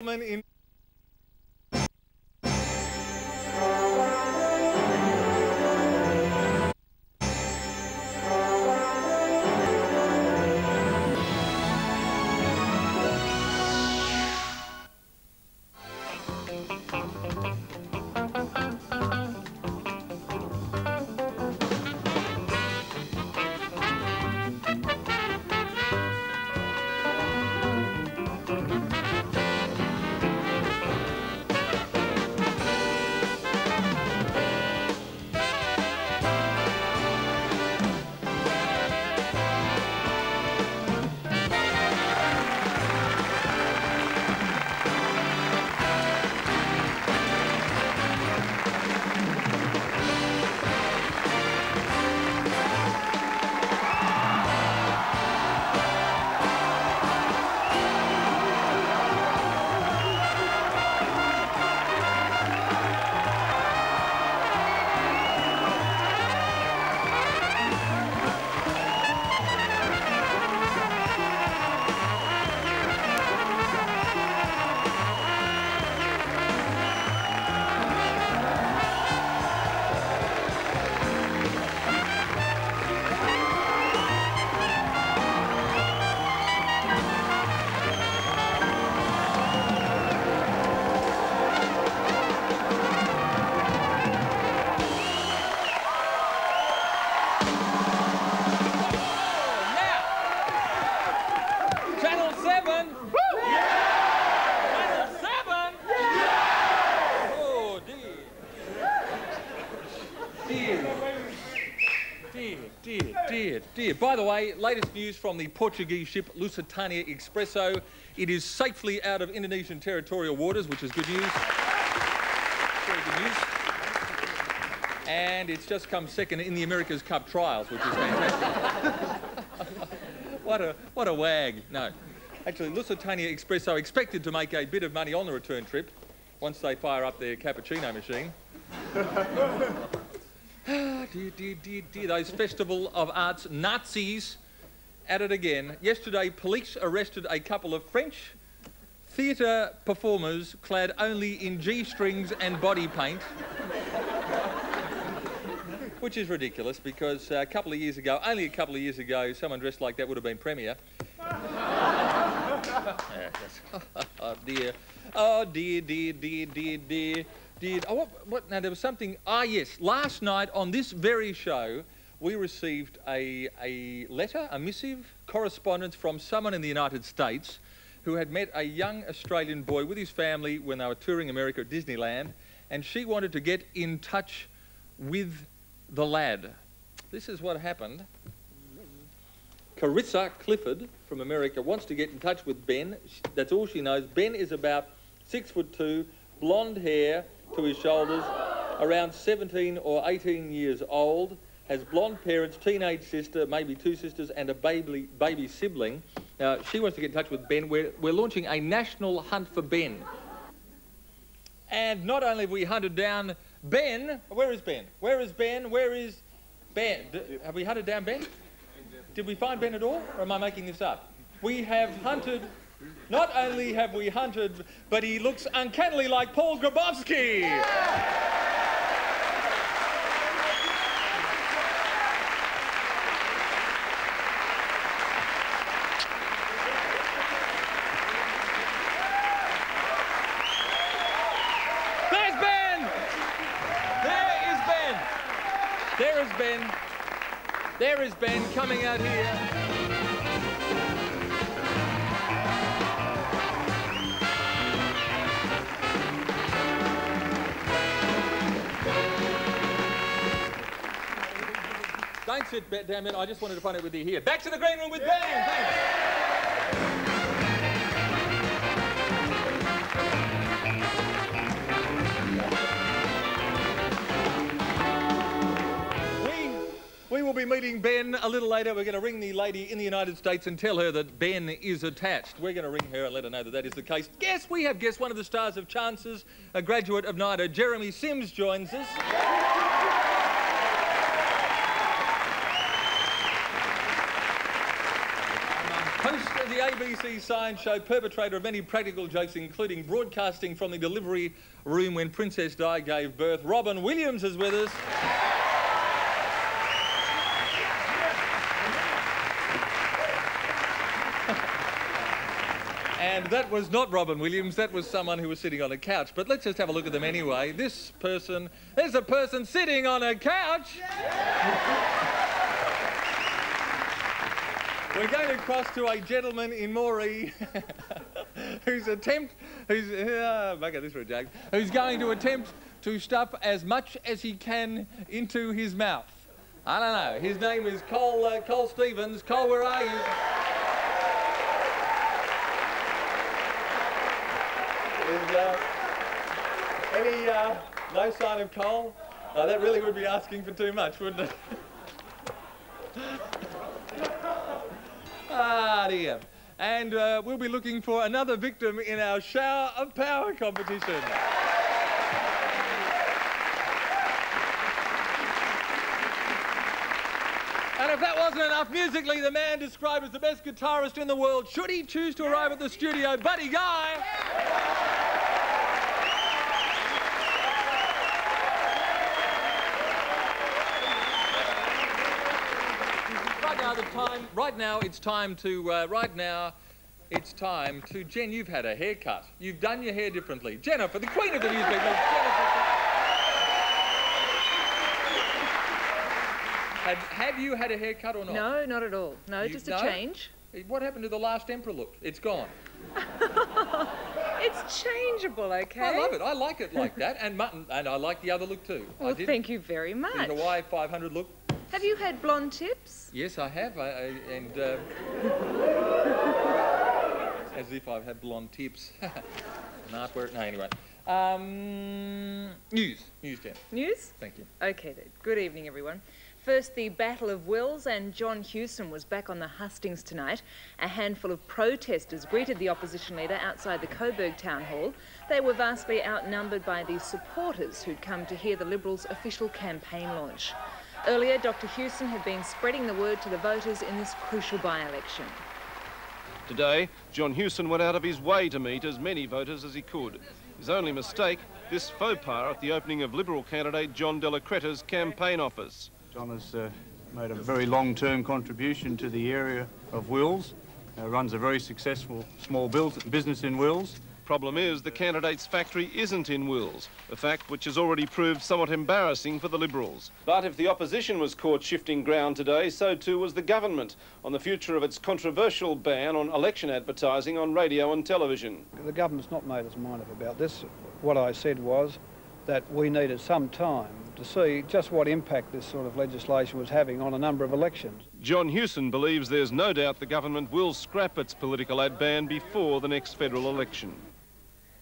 In Dear. By the way, latest news from the Portuguese ship Lusitania Expresso. It is safely out of Indonesian territorial waters, which is good news. Very good news. And it's just come second in the America's Cup trials, which is fantastic. What a wag. No. Actually, Lusitania Expresso expected to make a bit of money on the return trip once they fire up their cappuccino machine. Dear, those Festival of Arts Nazis at it again. Yesterday, police arrested a couple of French theatre performers clad only in G-strings and body paint, which is ridiculous because only a couple of years ago, someone dressed like that would have been Premier. Oh dear. Oh dear. Now, there was something... yes. Last night on this very show, we received a letter, a missive, correspondence from someone in the United States who had met a young Australian boy with his family when they were touring America at Disneyland, and she wanted to get in touch with the lad. This is what happened. Carissa Clifford from America wants to get in touch with Ben. That's all she knows. Ben is about 6'2", blonde hair to his shoulders, around 17 or 18 years old, has blonde parents, teenage sister, maybe two sisters, and a baby sibling. Now, she wants to get in touch with Ben. We're launching a national hunt for Ben. And not only have we hunted down Ben... Where is Ben? Where is Ben? Where is Ben? Have we hunted down Ben? Did we find Ben at all? Or am I making this up? We have hunted... Not only have we hunted, but he looks uncannily like Paul Grabowski. There's Ben! There is Ben! There is Ben. There is Ben coming out here. Don't sit, damn it. I just wanted to find out with you here. Back to the green room with Ben. Thanks. We will be meeting Ben a little later. We're going to ring the lady in the United States and tell her that Ben is attached. We're going to ring her and let her know that that is the case. We have guessed one of the stars of Chances, a graduate of NIDA, Jeremy Sims, joins us. Host of the ABC science show, perpetrator of many practical jokes, including broadcasting from the delivery room when Princess Di gave birth. Robin Williams is with us. And that was not Robin Williams, that was someone who was sitting on a couch. But let's just have a look at them anyway. This person, there's a person sitting on a couch. We're going to cross to a gentleman in Moree who's going to attempt to stuff as much as he can into his mouth. I don't know. His name is Cole Stevens. Cole, where are you? No sign of Cole? Oh, that really would be asking for too much, wouldn't it? Ah, dear. And we'll be looking for another victim in our Shower of Power competition. And if that wasn't enough, musically, the man described as the best guitarist in the world, should he choose to arrive at the studio, Buddy Guy. Right now it's time to, Jen, you've had a haircut. You've done your hair differently. Jennifer, the queen of the newspaper. Have you had a haircut or not? No, not at all. No, just a change. What happened to the last emperor look? It's gone. It's changeable, okay? I love it. I like it like that. And I like the other look too. Well, thank you very much. The Hawaii 500 look. Have you had blonde tips? Yes, I have. As if I've had blonde tips. No, anyway. News, Jen. News? Thank you. Okay then. Good evening, everyone. First, the Battle of Wills, and John Hewson was back on the hustings tonight. A handful of protesters greeted the opposition leader outside the Coburg Town Hall. They were vastly outnumbered by the supporters who'd come to hear the Liberals' official campaign launch. Earlier, Dr. Hewson had been spreading the word to the voters in this crucial by-election. Today, John Hewson went out of his way to meet as many voters as he could. His only mistake, this faux pas at the opening of Liberal candidate John Della Creta's campaign office. John has made a very long-term contribution to the area of Wills, runs a very successful small business in Wills. Problem is, the candidate's factory isn't in Wills, a fact which has already proved somewhat embarrassing for the Liberals. But if the opposition was caught shifting ground today, so too was the government on the future of its controversial ban on election advertising on radio and television. The government's not made its mind up about this. What I said was that we needed some time to see just what impact this sort of legislation was having on a number of elections. John Hewson believes there's no doubt the government will scrap its political ad ban before the next federal election.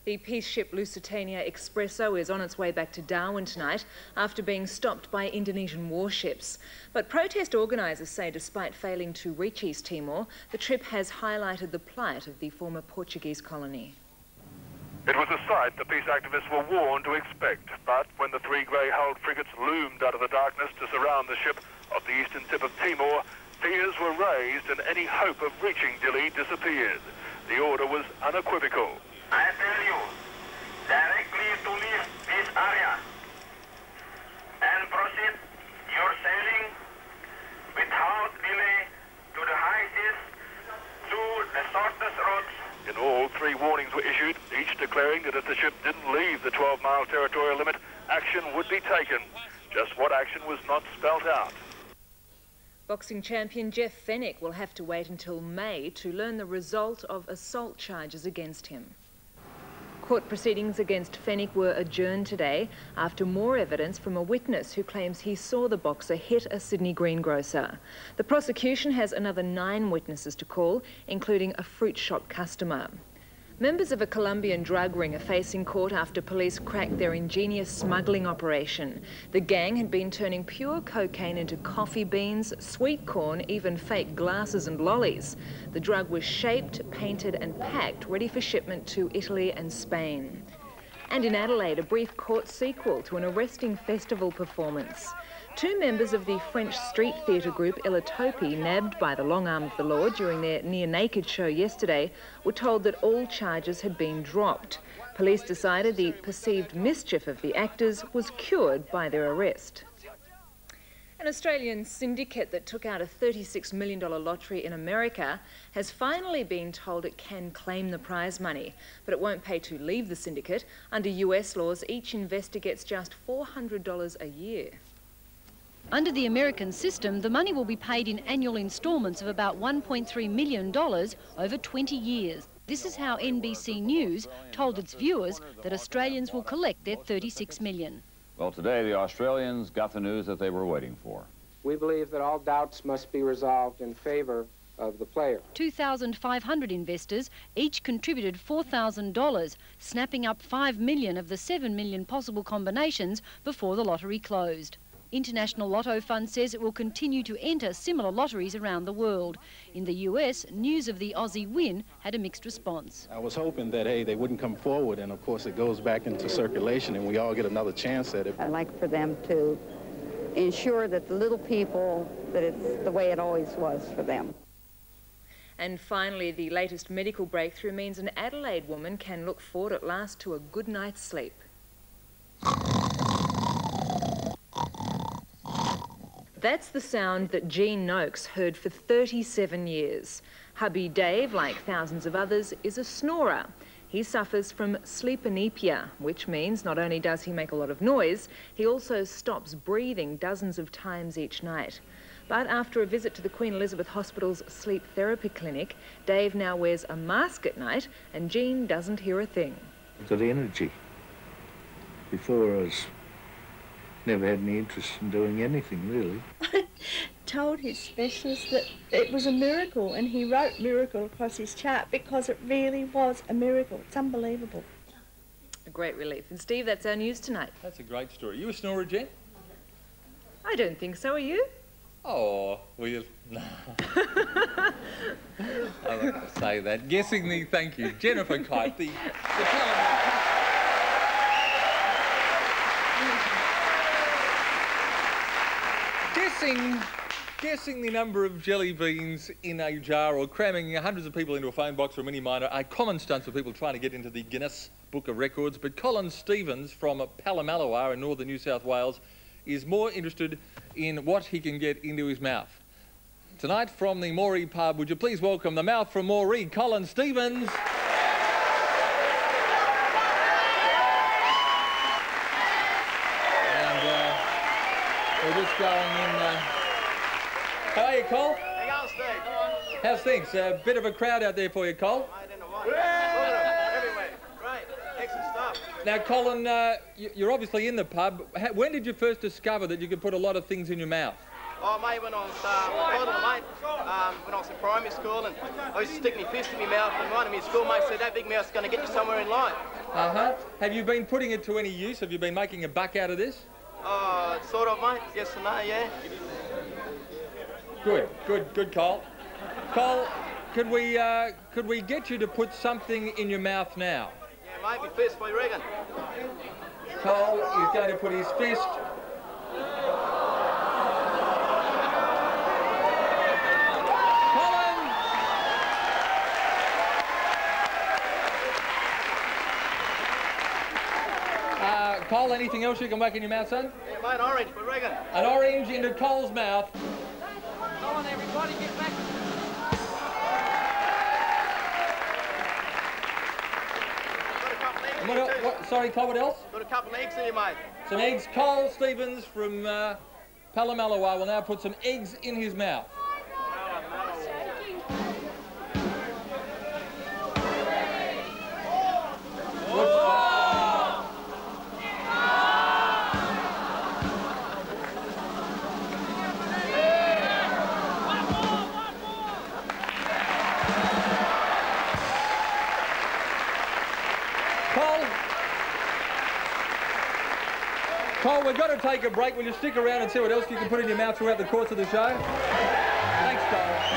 The peace ship Lusitania Expresso is on its way back to Darwin tonight after being stopped by Indonesian warships. But protest organisers say despite failing to reach East Timor, the trip has highlighted the plight of the former Portuguese colony. It was a sight the peace activists were warned to expect, but when the three grey-hulled frigates loomed out of the darkness to surround the ship off the eastern tip of Timor, fears were raised and any hope of reaching Dili disappeared. The order was unequivocal. I tell you, directly to leave this area and proceed your sailing without delay to the high seas through the shortest routes. In all, 3 warnings were issued, each declaring that if the ship didn't leave the 12-mile territorial limit, action would be taken. Just what action was not spelt out. Boxing champion Jeff Fennick will have to wait until May to learn the result of assault charges against him. Court proceedings against Fennick were adjourned today after more evidence from a witness who claims he saw the boxer hit a Sydney greengrocer. The prosecution has another 9 witnesses to call, including a fruit shop customer. Members of a Colombian drug ring are facing court after police cracked their ingenious smuggling operation. The gang had been turning pure cocaine into coffee beans, sweet corn, even fake glasses and lollies. The drug was shaped, painted and packed, ready for shipment to Italy and Spain. And in Adelaide, a brief court sequel to an arresting festival performance. Two members of the French street theatre group Illitopi, nabbed by the long arm of the law during their near-naked show yesterday, were told that all charges had been dropped. Police decided the perceived mischief of the actors was cured by their arrest. An Australian syndicate that took out a $36 million lottery in America has finally been told it can claim the prize money, but it won't pay to leave the syndicate. Under US laws, each investor gets just $400 a year. Under the American system, the money will be paid in annual instalments of about $1.3 million over 20 years. This is how NBC News told its viewers that Australians will collect their $36 million. Well, today the Australians got the news that they were waiting for. We believe that all doubts must be resolved in favour of the player. 2,500 investors each contributed $4,000, snapping up 5 million of the 7 million possible combinations before the lottery closed. International Lotto Fund says it will continue to enter similar lotteries around the world. In the US, news of the Aussie win had a mixed response. I was hoping that, hey, they wouldn't come forward, and of course it goes back into circulation and we all get another chance at it. I'd like for them to ensure that the little people, that it's the way it always was for them. And finally, the latest medical breakthrough means an Adelaide woman can look forward at last to a good night's sleep. That's the sound that Jean Noakes heard for 37 years. Hubby Dave, like thousands of others, is a snorer. He suffers from sleep-anepia, which means not only does he make a lot of noise, he also stops breathing dozens of times each night. But after a visit to the Queen Elizabeth Hospital's sleep therapy clinic, Dave now wears a mask at night and Jean doesn't hear a thing. I've got energy. Before I never had any interest in doing anything, really. I told his specialist that it was a miracle, and he wrote miracle across his chart because it really was a miracle. It's unbelievable. A great relief. And Steve, that's our news tonight. That's a great story. You a snorer, Jen? I don't think so. Are you? Oh, well, you... No. I'm not going to say that. Guessing the... Thank you. Jennifer Kite, the talent... Guessing the number of jelly beans in a jar or cramming hundreds of people into a phone box or a mini miner are common stunts for people trying to get into the Guinness Book of Records. But Colin Stevens from Palamalawar in northern New South Wales is more interested in what he can get into his mouth. Tonight from the Moree pub, would you please welcome the mouth from Moree, Colin Stevens. We're just going in... How are you, Cole? How you going, Steve? How's things? A bit of a crowd out there for you, Cole. Everywhere. Great. Excellent stuff. Now, Colin, you're obviously in the pub. When did you first discover that you could put a lot of things in your mouth? Oh, mate, when I was little, mate, when I was in primary school, and I used to stick my fist in my mouth, and one of my schoolmates said, that big mouth's going to get you somewhere in life. Uh-huh. Have you been putting it to any use? Have you been making a buck out of this? Sort of, mate. Yes and no, yeah. Good, Cole. Cole, could we get you to put something in your mouth now? Yeah, mate, my fist, what do you reckon? Cole is going to put his fist... Cole, anything else you can make in your mouth, son? Yeah, mate, orange, what do you reckon? An orange into Cole's mouth. Come on, everybody, get back. Sorry, Cole, what else? Got a couple of eggs here, mate. Some eggs. Cole Stevens from Palamalawar will now put some eggs in his mouth. Cole, we've got to take a break. Will you stick around and see what else you can put in your mouth throughout the course of the show? Thanks, Cole.